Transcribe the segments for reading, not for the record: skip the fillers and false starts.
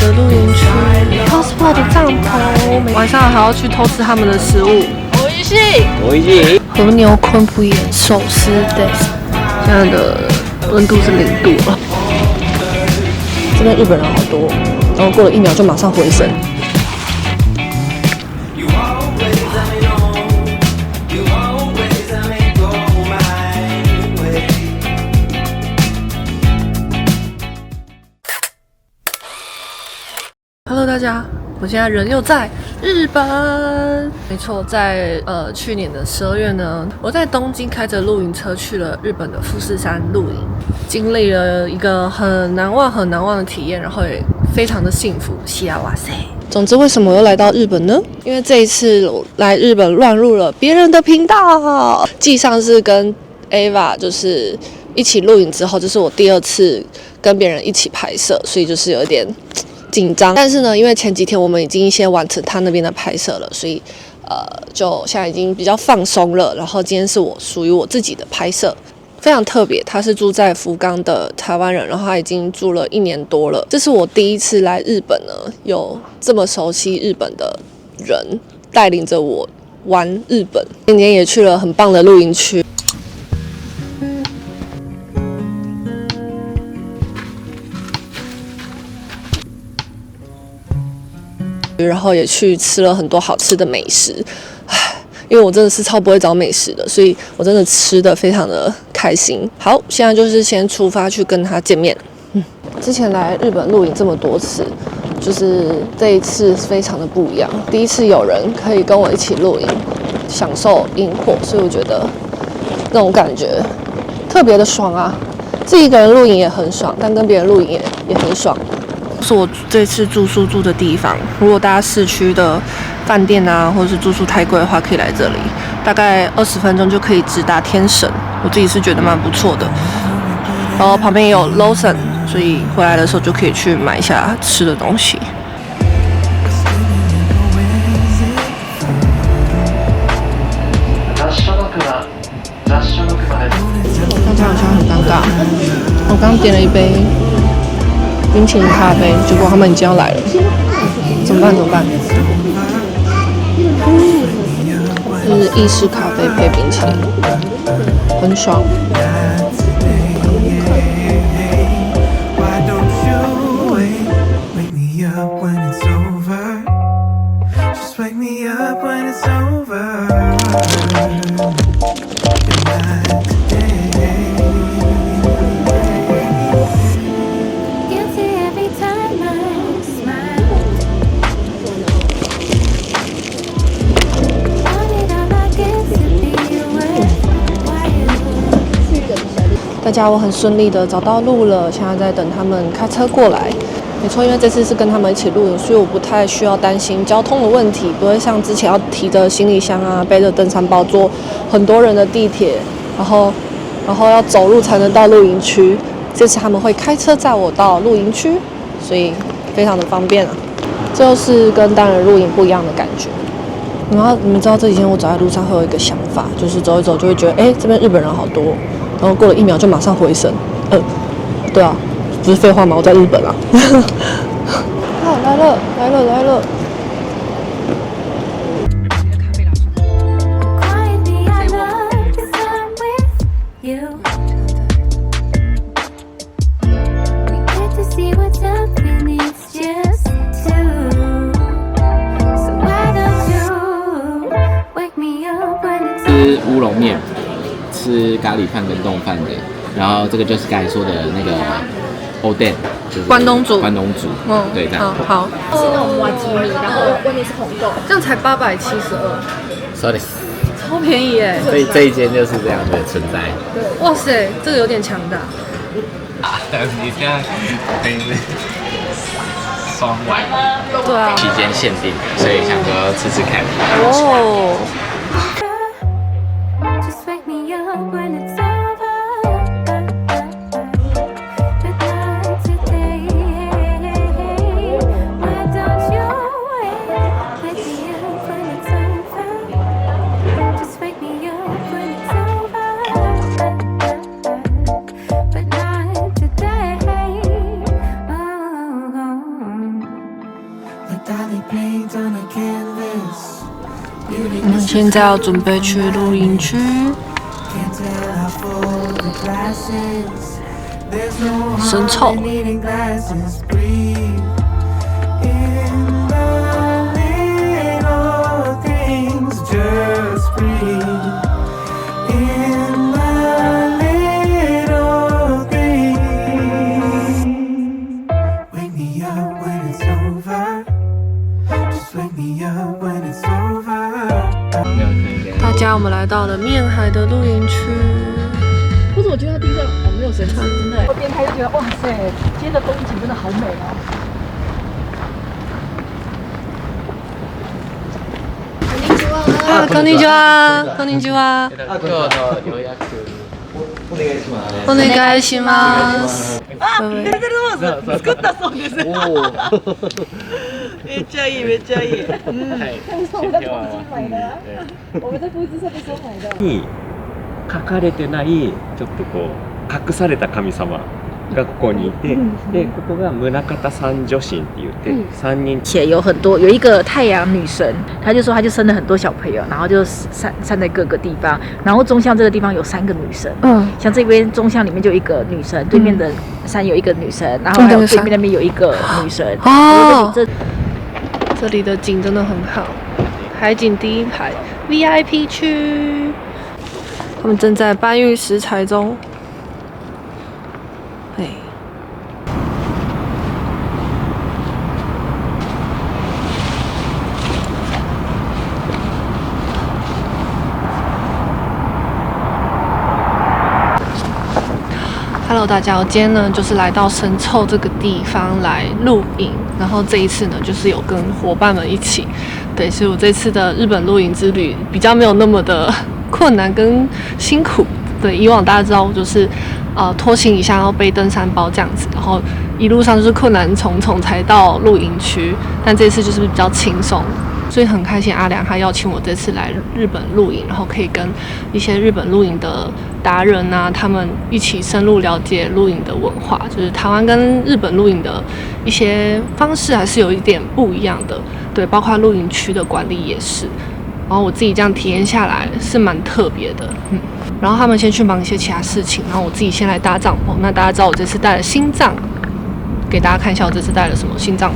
的露营区 ，Costco 的帐篷，晚上还要去偷吃他们的食物。我一起。和牛昆布眼寿司 day， 现在的温度是0度了。这边日本人好多，然后过了1秒就马上回神。Hello， 大家，我现在人又在日本。没错，在去年的12月呢，我在东京开着露营车去了日本的富士山露营，经历了一个很难忘的体验，然后也非常的幸福，幸せ。总之，为什么我又来到日本呢？因为这一次来日本乱入了别人的频道，继上次跟 Ava 就是一起露营之后，这是我第2次跟别人一起拍摄，所以就是有点紧张。但是呢，因为前几天我们已经先完成他那边的拍摄了，所以就现在已经比较放松了。然后今天是属于我自己的拍摄，非常特别。他是住在福冈的台湾人，然后他已经住了1年多了。这是我第一次来日本呢，有这么熟悉日本的人带领着我玩日本。今年也去了很棒的露营区。然后也去吃了很多好吃的美食，因为我真的是超不会找美食的，所以我真的吃的非常的开心。好，现在就是先出发去跟他见面。之前来日本露营这么多次，就是这一次非常的不一样。第一次有人可以跟我一起露营，享受萤火，所以我觉得那种感觉特别的爽啊！自己一个人露营也很爽，但跟别人露营也很爽。是我这次住宿住的地方。如果大家市区的饭店啊，或者是住宿太贵的话，可以来这里，大概20分钟就可以直达天神。我自己是觉得蛮不错的。然后旁边也有 Lawson， 所以回来的时候就可以去买一下吃的东西。大家好像很尴尬，我刚点了一杯冰淇淋咖啡，结果他们已经要来了，怎么办？就是意式咖啡配冰淇淋，很爽。大家，我很顺利的找到路了，现在在等他们开车过来。没错，因为这次是跟他们一起露营，所以我不太需要担心交通的问题，不会像之前要提着行李箱啊，背着登山包坐很多人的地铁，然后要走路才能到露营区。这次他们会开车载我到露营区，所以非常的方便啊。这就是跟单人露营不一样的感觉。然后你们知道这几天我走在路上会有一个想法，就是走一走就会觉得，这边日本人好多。然后过了1秒就马上回神，对啊，不是废话吗？我在日本啊。来了。吃乌龙面。吃咖喱饭跟冻饭的，然后这个就是刚才说的那个Oden，就是关东煮，对，这样。好。是那种麻吉米，然后外面是红豆，这样才872。Sorry， 超便宜耶！这一间就是这样的存在。哇塞，这个有点强大。你现在可以双碗，对啊，期间限定，所以想说吃吃看。哦。现在要准备去露营区。生臭。大家，我们来到了面海的露营区。不是，我觉得它地上好没有神采，真的。我边拍就觉得哇塞，今天的风景真的好美哦。あ、こんにちは。こんにちは。今日の予約お願いします。お願いします。あ、エルデルローズ作ったそうです。めっちゃいい、めっちゃいい。はい。我在布置买的。我们在布置上面所买的。に書かれてないちょっとこう隠された神様がここにいて、でここが宗像三女神って言って3人。且有很多有一个太阳女神，她就说她就生了很多小朋友，然后就散在各个地方。然后中向这个地方有3个女神，像这边中向里面就有一个女神，对面的山有一个女神，然后还有对面那边有一个女神。哦，这里的景真的很好，海景第一排 VIP 区，他们正在搬运食材中。哎。Hello， 大家，我今天呢就是来到神臭这个地方来露营，然后这一次呢就是有跟伙伴们一起，对，所以我这次的日本露营之旅比较没有那么的困难跟辛苦。对，以往大家知道我就是拖行李箱，然后背登山包这样子，然后一路上就是困难重重才到露营区，但这次就是比较轻松。所以很开心，阿良他邀请我这次来日本露营，然后可以跟一些日本露营的达人啊，他们一起深入了解露营的文化。就是台湾跟日本露营的一些方式还是有一点不一样的，对，包括露营区的管理也是。然后我自己这样体验下来是蛮特别的，然后他们先去忙一些其他事情，然后我自己先来搭帐篷。那大家知道我这次带了新帐，给大家看一下我这次带了什么新帐篷。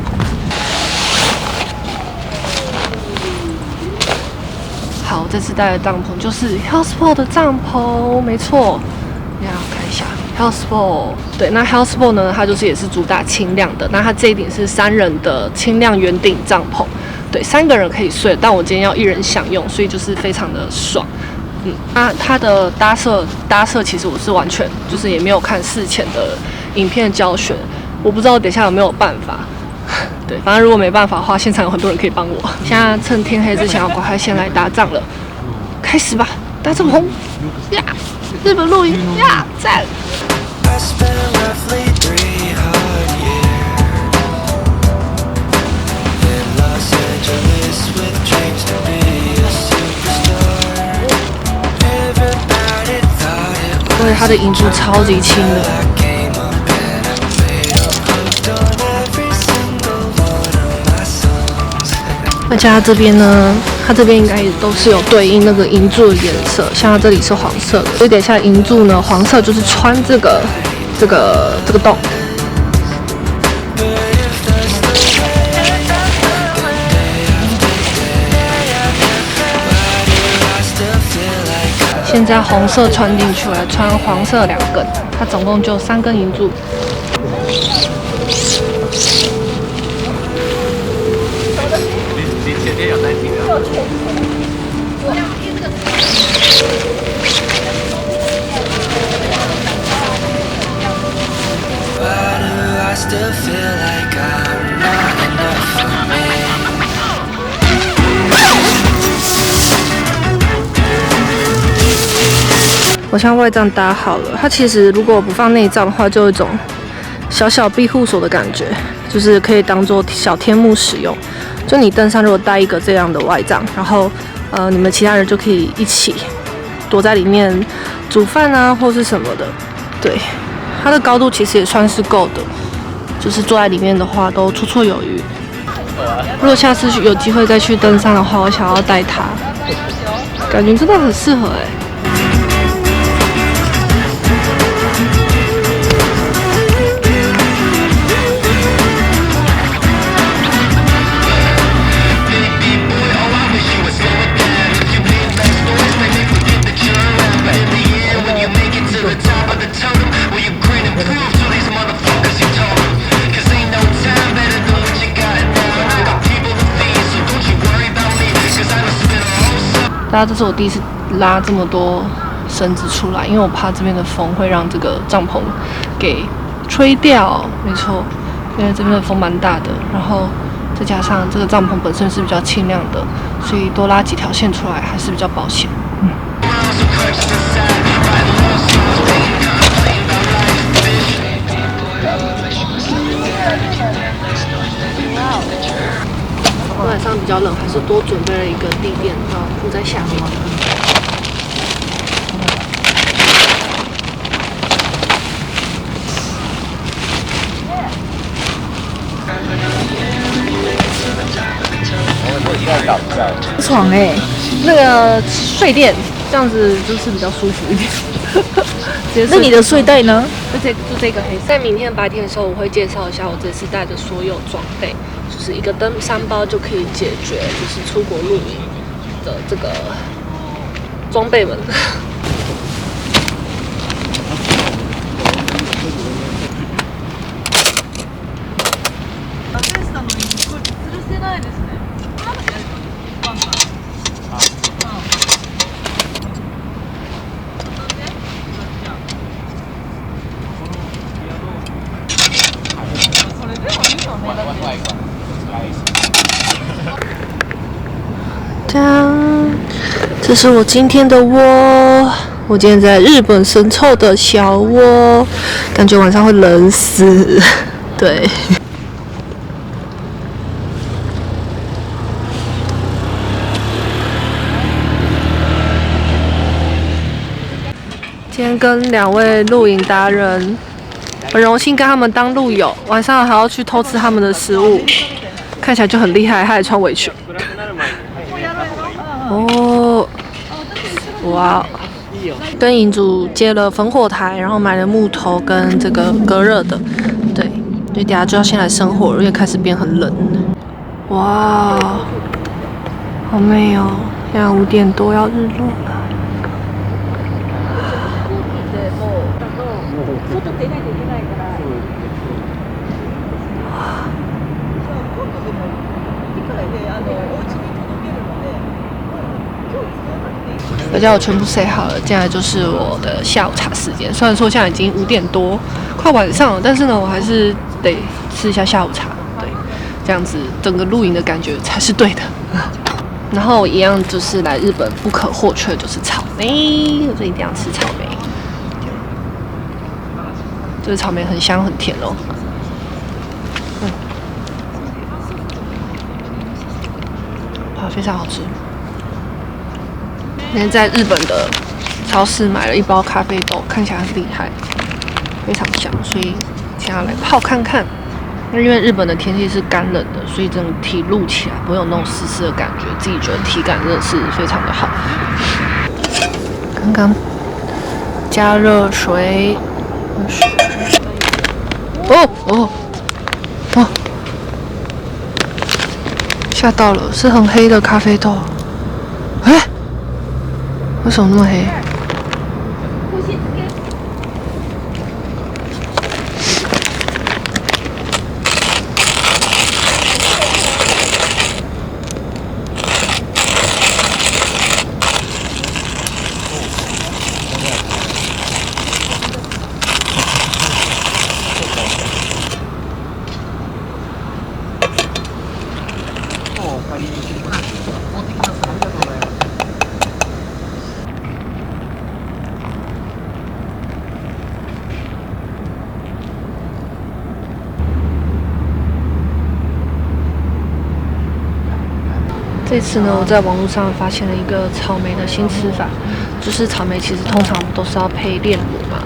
好，这次带的帐篷就是 Houseboat 的帐篷，没错。大家看一下 Houseboat， 对，那 Houseboat 呢，它就是也是主打轻量的。那它这一顶是3人的轻量圆顶帐篷，对，3个人可以睡，但我今天要1人享用，所以就是非常的爽。它的搭设其实我是完全就是也没有看事前的影片教学，我不知道等一下有没有办法。对，反正如果没办法的话，现场有很多人可以帮我。现在趁天黑之前要赶快先来搭帐了，开始吧！搭帐篷呀，日本露营呀，赞！因为它的银柱超级轻的。而且它这边呢，它这边应该也都是有对应那个银柱的颜色，像它这里是黄色的，所以等一下银柱呢，黄色就是穿这个洞。现在红色穿进去，我来穿黄色2根，它总共就3根银柱。我现在外帐搭好了，它其实如果不放内帐的话，就有一种小小庇护所的感觉，就是可以当做小天幕使用。就你登山如果带一个这样的外帐，然后你们其他人就可以一起躲在里面煮饭啊，或是什么的。对，它的高度其实也算是够的，就是坐在里面的话都绰绰有余。如果下次有机会再去登山的话，我想要带它。感觉真的很适合哎。大家，这是我第一次拉这么多绳子出来，因为我怕这边的风会让这个帐篷给吹掉。没错，因为这边的风蛮大的，然后再加上这个帐篷本身是比较轻量的，所以多拉几条线出来还是比较保险。晚上比较冷，还是多准备了一个地垫，铺在下面。床哎，那个睡垫这样子就是比较舒服一点。那你的睡袋呢？就这个黑色。在明天白天的时候，我会介绍一下我这次带的所有装备，就是一个登山包就可以解决，就是出国露营的这个装备们。这是我今天的窝，我今天在日本生臭的小窝，感觉晚上会冷死。对。今天跟2位露营达人，很荣幸跟他们当露友，晚上还要去偷吃他们的食物，看起来就很厉害，他还穿围裙。哦，哇！跟营主接了烽火台，然后买了木头跟这个隔热的，对，所以等下就要先来生火了，因为开始变很冷。哇，好美哦！现在5点多要日落了。大家我全部 set 好了，接下来就是我的下午茶时间。虽然说现在已经5点多，快晚上了，但是呢，我还是得吃一下下午茶，对，这样子整个露营的感觉才是对的。然后一样就是来日本不可或缺的就是草莓，我就一定要吃草莓。这个草莓很香很甜哦，非常好吃。今天在日本的超市买了1包咖啡豆，看起来很厉害，非常香，所以想要来泡看看。那因为日本的天气是干冷的，所以整体露起来不会有那种湿湿的感觉，自己觉得体感真的是非常的好。刚刚加热水，吓到了，是很黑的咖啡豆。为什么那么黑？这次呢，我在网络上发现了一个草莓的新吃法，就是草莓其实通常都是要配炼乳嘛，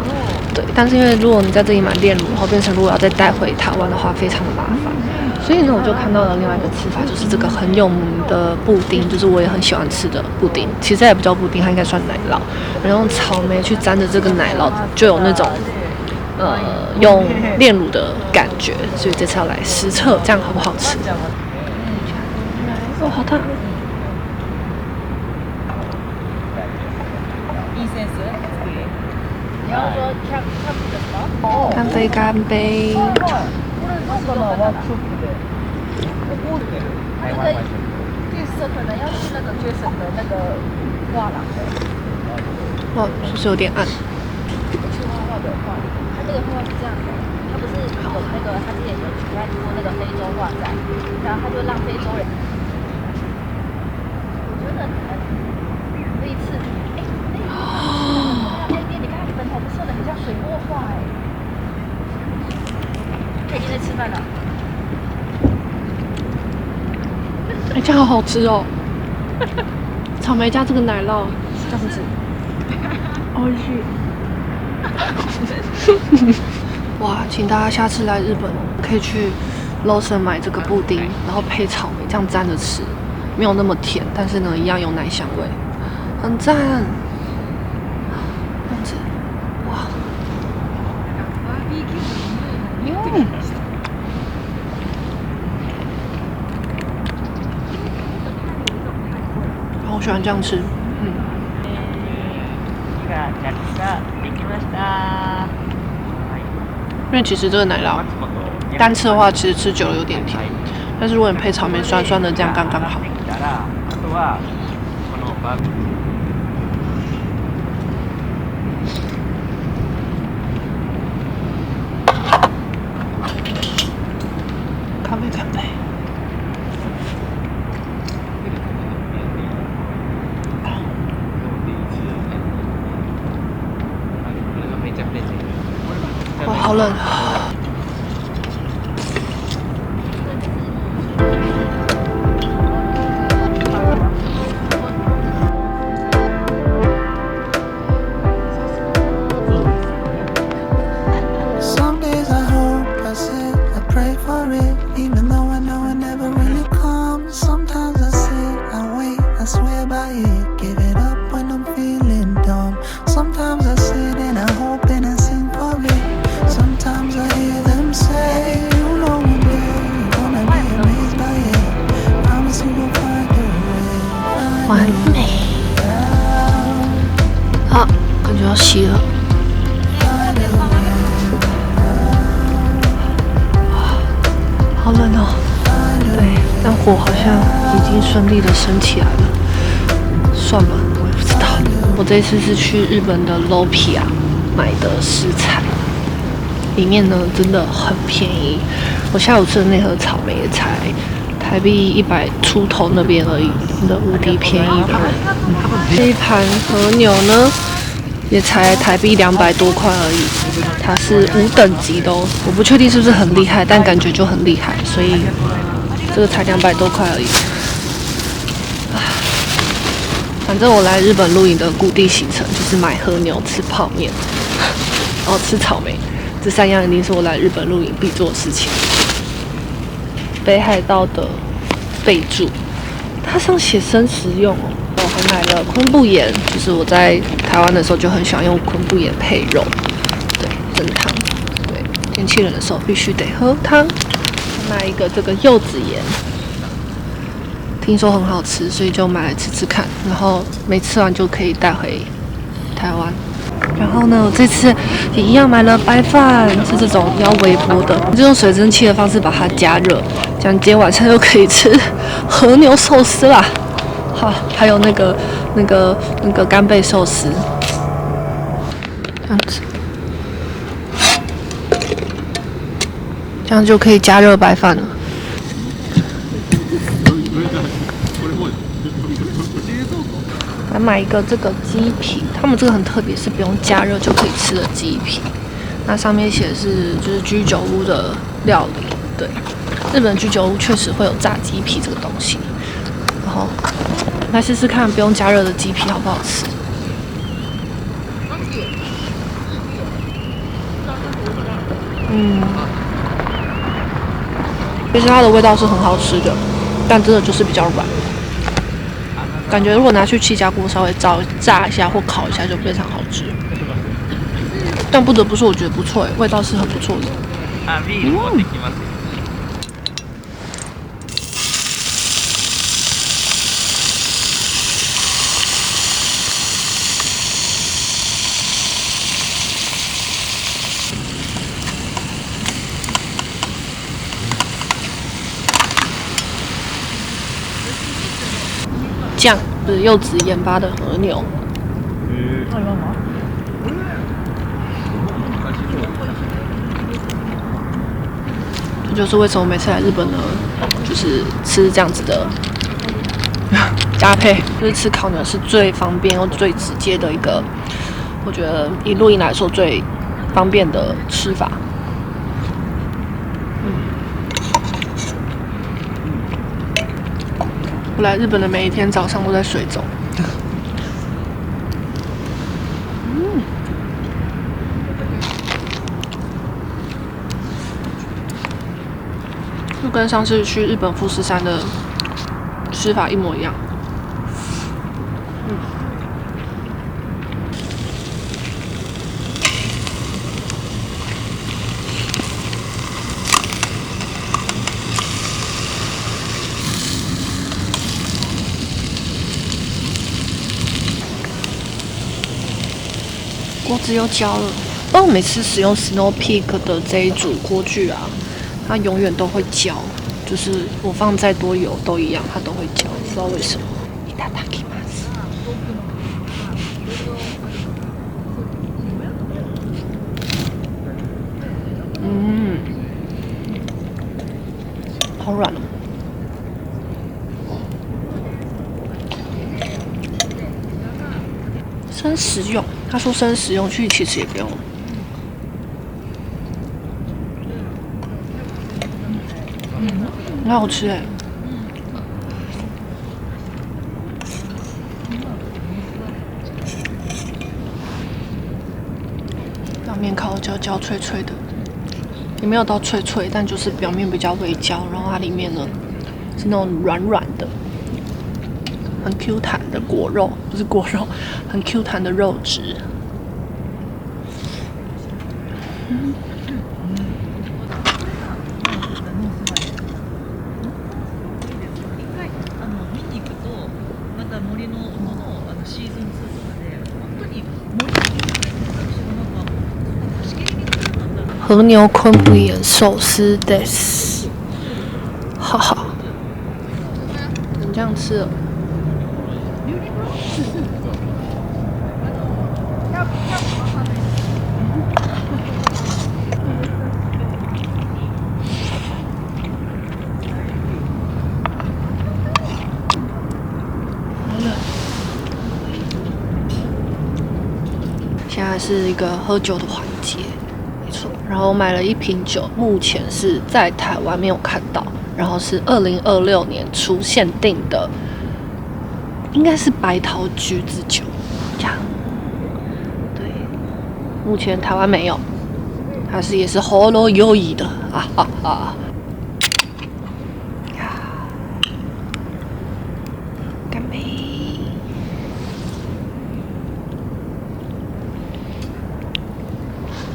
对。但是因为如果你在这里买炼乳，然后变成如果要再带回台湾的话，非常的麻烦，所以呢，我就看到了另外一个吃法，就是这个很有名的布丁，就是我也很喜欢吃的布丁。其实它也不叫布丁，它应该算奶酪。然后用草莓去沾着这个奶酪，就有那种用炼乳的感觉。所以这次要来实测，这样好不好吃？哦，好烫！干杯，干杯！绿色可能要去那个绝省的那个画廊的。哦，是不是有点暗？去画画的画，它这个画是这样的，它不是有那个，他之前有举办过那个非洲画展，然后他就让非洲人，我觉得这一次，你看粉红色的很像水墨画哎，他已经在吃饭了。哎，这样好好吃哦！草莓加这个奶酪，这样子，哦是。哇，请大家下次来日本可以去 Lawson 买这个布丁，然后配草莓，这样沾着吃，没有那么甜，但是呢，一样有奶香味，很赞。这样子，哇，我喜欢这样吃，因为其实这个奶酪单吃的话，其实吃久了有点甜，但是如果你配草莓酸酸的，这样刚刚好。咖啡，咖啡。哇，好冷。Some days I hope, I sit, I pray for it, even though I know it never really comes. Sometimes I sit, I wait, I swear by it, give it up when I'm feeling dumb. Sometimes I sit and I hope and I sing for it. Sometimes I hear them say, you know one day you're gonna be amazed by it. Promise you will find a way. 完美。好，感觉要熄了。好冷哦。对，但火好像已经顺利的升起来了。算吧，我也不知道。我这次是去日本的 Lopia 买的食材，里面呢真的很便宜。我下午吃的那盒草莓也才台币100出头那边而已，真的无敌便宜的。这一盘和牛呢，也才台币200多块而已。它是5等级的哦，我不确定是不是很厉害，但感觉就很厉害，所以这个才200多块而已。反正我来日本露营的固定行程就是买和牛、吃泡面，然后吃草莓，这3样一定是我来日本露营必做的事情。北海道的备注，它上写生食用哦。我还买了昆布盐，就是我在台湾的时候就很喜欢用昆布盐配肉，对，蒸汤，对，天气冷的时候必须得喝汤。买一个这个柚子盐。听说很好吃，所以就买来吃吃看，然后没吃完就可以带回台湾。然后呢，我这次也一样买了白饭，是这种要微波的，就用水蒸气的方式把它加热，这样今天晚上就可以吃和牛寿司啦。好，还有那个干贝寿司，这样子，这样就可以加热白饭了。来买一个这个鸡皮，他们这个很特别，是不用加热就可以吃的鸡皮。那上面写的是就是居酒屋的料理，对，日本居酒屋确实会有炸鸡皮这个东西。然后来试试看不用加热的鸡皮好不好吃。其实它的味道是很好吃的，但真的就是比较软。感觉如果拿去气炸锅稍微炸一下或烤一下就非常好吃。但不得不说，我觉得不错，味道是很不错的。酱是柚子盐巴的和牛。这就是为什么每次来日本呢，就是吃这样子的搭配，就是吃烤牛是最方便又最直接的一个，我觉得以露营来说最方便的吃法。我来日本的每一天早上都在水肿。就跟上次去日本富士山的吃法一模一样。锅子又焦了。不然我每次使用 Snow Peak 的这一组锅具啊，它永远都会焦，就是我放再多油都一样，它都会焦，不知道为什么。いただきます。好软哦。生食用，他说生食用去其实也不用。很好吃哎。表面烤焦焦脆脆的，也没有到脆脆，但就是表面比较微焦，然后它里面呢是那种软软的。很 Q 弹的果肉，不是果肉，很 Q 弹的肉质。和牛昆布盐寿司です，哈哈，你这样吃了。现在是一个喝酒的环节，没错。然后我买了一瓶酒，目前是在台湾没有看到，然后是2026年初限定的，应该是白桃橘子酒，这样。对，目前台湾没有，它是也是喉咙优异的啊哈哈。干杯！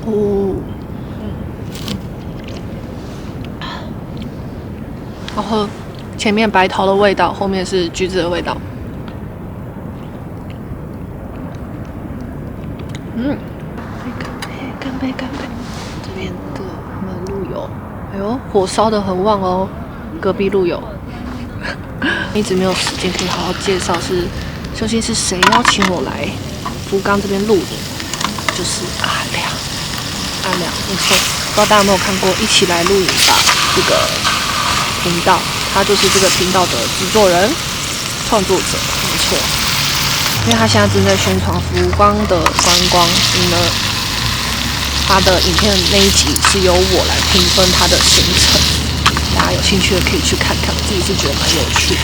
哦，好喝，前面白桃的味道，后面是橘子的味道。干杯！这边的我们路友，哎呦，火烧的很旺哦，隔壁路友。一直没有时间可以好好介绍究竟是谁邀请我来福冈这边露营，就是阿良，没错，不知道大家有没有看过《一起来露营吧》这个频道，他就是这个频道的制作人、创作者，没错。因为他现在正在宣传福冈的观光，所以呢，他的影片那一集是由我来评分他的行程，大家有兴趣的可以去看看，自己是觉得蛮有趣的。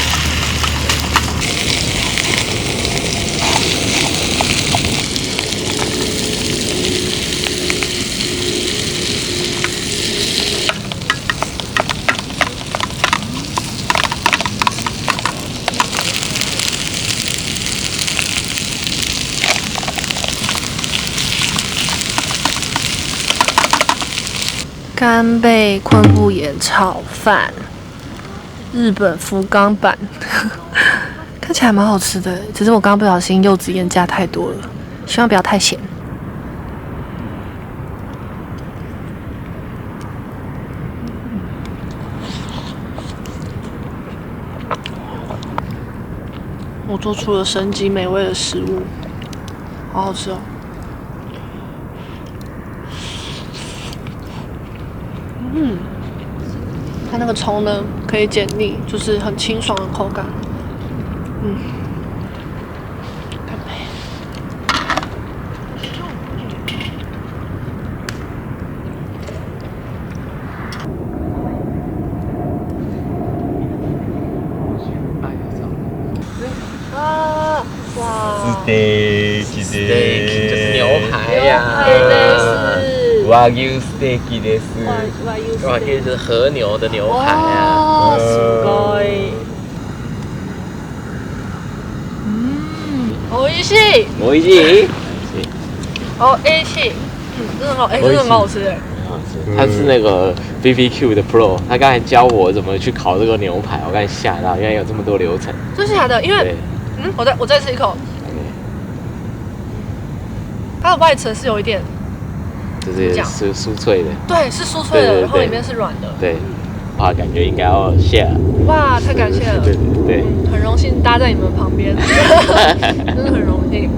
干贝昆布盐炒饭，日本福冈版，看起来蛮好吃的，只是我刚刚不小心柚子盐加太多了，希望不要太咸。我做出了神奇美味的食物，好好吃哦！它那个葱呢可以解腻，就是很清爽的口感。干杯！ステーキです。ステーキ就是牛排呀。和牛ステーキです。哇，这是和牛的牛排啊。すごい。美味しい。美味しい。哦，美味しい。真的好，真的蛮好吃的。他是那个 BBQ 的 Pro， 他刚才教我怎么去烤这个牛排，我刚才吓到，原来有这么多流程。真是假的？因为我再吃一口。它的外层是有一点，就是酥脆的，对，是酥脆的，然后里面是软的，对，哇，感觉应该要谢了，哇，太感谢了，对，很荣幸搭在你们旁边，真的很荣幸。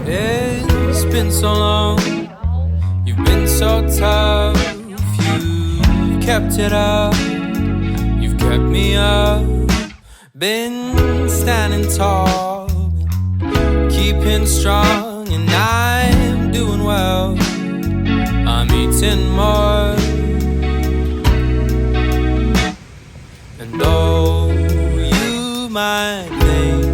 It's been so long, you've been so tough, you've kept it up, you've kept me up, been standing tall, keeping strong, and I'm doing well, I'm eating more, and though you might think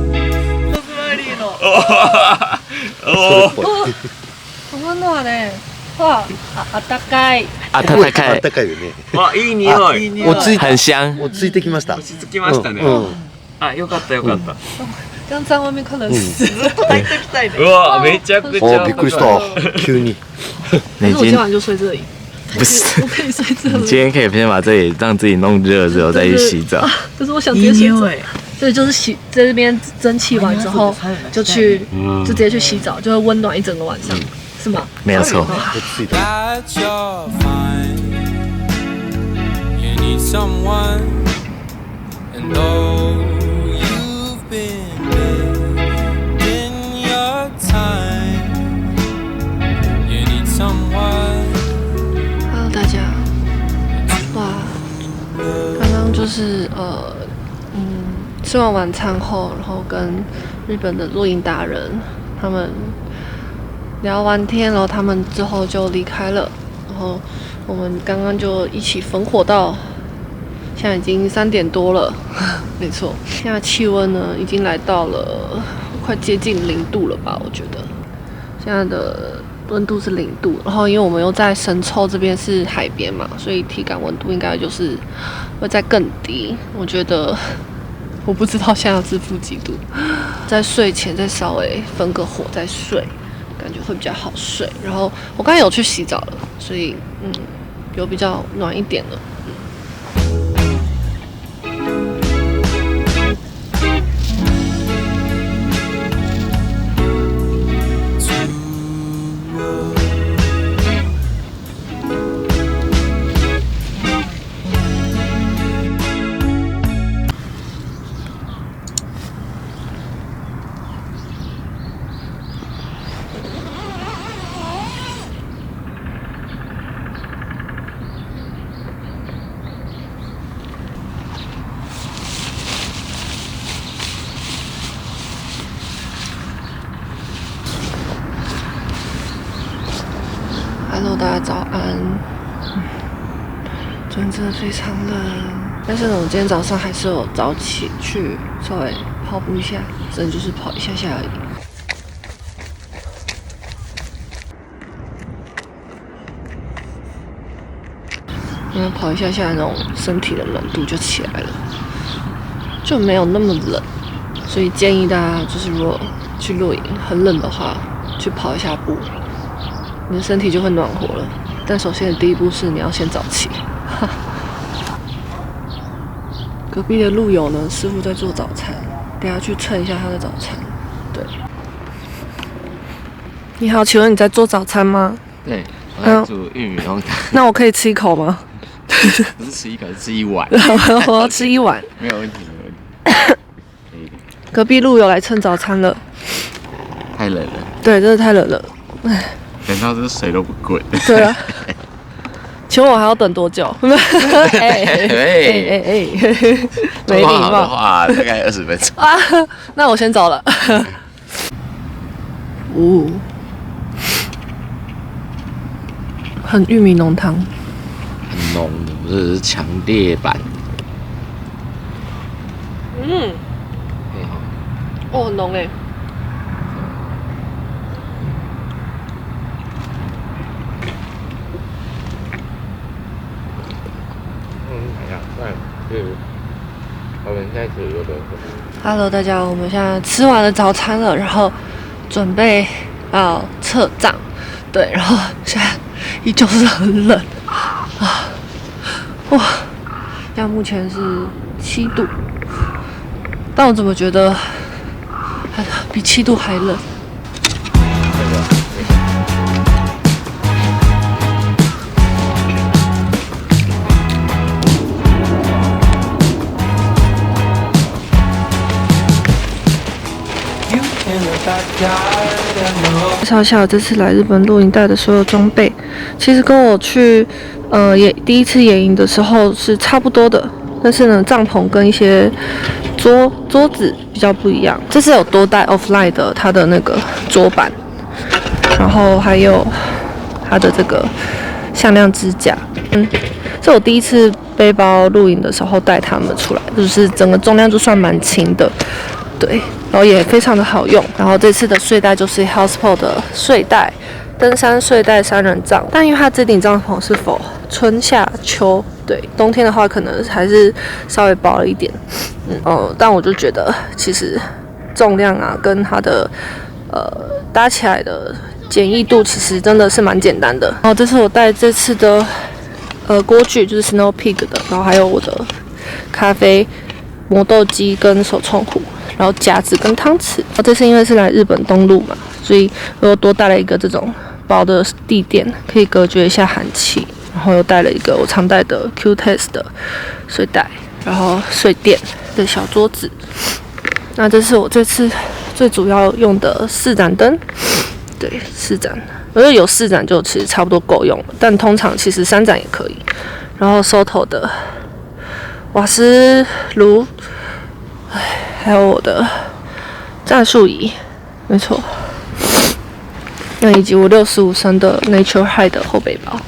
温暖ね。哇，あったかい。あったかいよね。わ、いい匂い。很香，落ち着いてきました。落ち着きましたね。あ、よかったよかった。这样在外面可能死。うわ、めちゃくちゃ。びっくりした。急に。可是我今晚就睡这里。不是，我可以睡这里。你今天可以先把这里让自己弄热之后再去洗澡。可是我想直接睡这里。对，就是在这边蒸汽完之后，就直接去洗澡，就会温暖一整个晚上，是吗？没有错。that you're fine. You need someone, and though you've been in your time, you need someone. Hello， 大家，哇，刚刚就是吃完晚餐后，然后跟日本的露营达人他们聊完天，然后他们之后就离开了，然后我们刚刚就一起焚火到，现在已经3点多了，没错，现在气温呢已经来到了快接近0度了吧，我觉得现在的温度是0度，然后因为我们又在神凑这边是海边嘛，所以体感温度应该就是会再更低，我觉得。我不知道现在要自负几度，在睡前再稍微分个火再睡，感觉会比较好睡。然后我刚才有去洗澡了，所以有比较暖一点了。Hello， 大家早安。昨天真的非常冷，但是呢，我今天早上还是有早起去稍微跑步一下，真的就是跑一下下而已。因为跑一下下那种身体的冷度就起来了，就没有那么冷，所以建议大家就是如果去露营，很冷的话，去跑一下步，你的身体就会暖和了。但首先的第一步是你要先早起。隔壁的路友呢，师傅在做早餐，等下去称一下他的早餐。对，你好，请问你在做早餐吗？对，我在煮玉米浓汤。那我可以吃一口吗？不是吃一口，是吃一碗。我要吃一碗。没有问题，没有问题。隔壁路友来蹭早餐了。太冷了。对，真的太冷了。等到这水都不滚。对啊。请问我还要等多久？没礼貌的话，大概20分钟。啊，那我先走了。很玉米浓汤，很浓的，不是强烈版。哦，很浓哎。我们现在只有的。Hello， 大家好，我们现在吃完了早餐了，然后准备要撤帐，对，然后现在依旧是很冷啊，哇，现在目前是7度，但我怎么觉得比7度还冷？介绍一下我这次来日本露营带的所有装备，其实跟我去第一次野营的时候是差不多的，但是呢，帐篷跟一些桌子比较不一样。这次有多带 offline 的它的那个桌板，然后还有它的这个向量支架。这我第一次背包露营的时候带它们出来，就是整个重量就算蛮轻的，对。然后也非常的好用。然后这次的睡袋就是 Houseport 的睡袋，登山睡袋3人帐。但因为它这顶帐篷是否春夏秋，对，冬天的话可能还是稍微薄了一点。但我就觉得其实重量啊跟它的搭起来的简易度其实真的是蛮简单的。然后这是我带这次的锅具，就是 Snow Peak 的，然后还有我的咖啡磨豆机跟手冲壶。然后夹子跟汤匙，这次因为是来日本东路嘛，所以我又多带了一个这种薄的地垫，可以隔绝一下寒气。然后又带了一个我常带的 Q-Tex 的睡袋，然后睡垫的小桌子。那这是我这次最主要用的4盏灯，对，4盏，我觉得有4盏就其实差不多够用了，但通常其实3盏也可以。然后Soto的瓦斯炉。还有我的战术仪，没错。那以及我65升的 Nature High 的后背包，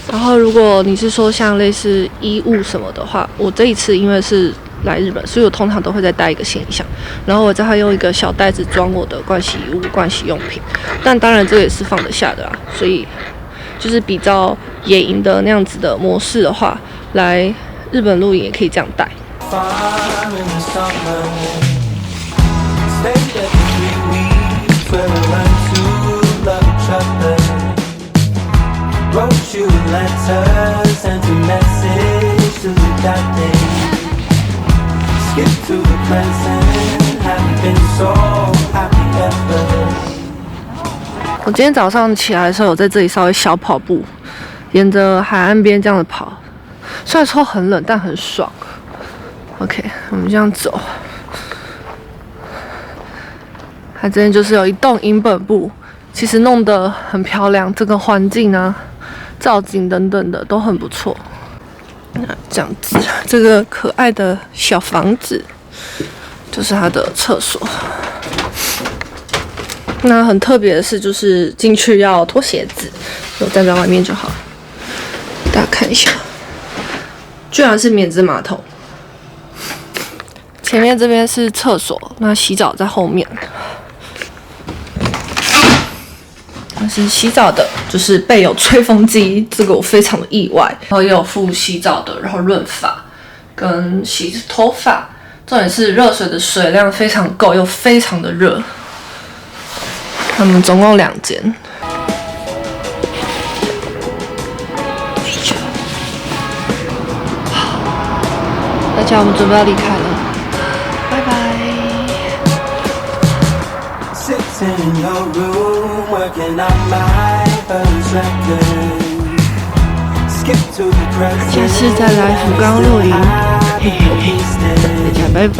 然后如果你是说像类似衣物什么的话，我这一次因为是来日本，所以我通常都会再带一个行李箱，然后我再会用一个小袋子装我的盥洗衣物、盥洗用品。但当然这个也是放得下的啦，所以就是比较野营的那样子的模式的话，来日本露营也可以这样带。我今天早上起来的时候，有在这里稍微小跑步，沿着海岸边这样子跑。虽然说很冷，但很爽。OK， 我们这样走。它这边就是有一栋银本部，其实弄得很漂亮，这个环境啊、造景等等的都很不错。这样子，这个可爱的小房子就是它的厕所。那很特别的是，就是进去要脱鞋子，我站在外面就好。大家看一下。居然是免治马桶，前面这边是厕所，那洗澡在后面。那是洗澡的，就是备有吹风机，这个我非常的意外。然后也有附洗澡的，然后润发跟洗头发，重点是热水的水量非常够，又非常的热。我们总共2间。大家，我们准备要离开了，拜拜。下次再来福冈露营，嘿嘿嘿，大家拜拜。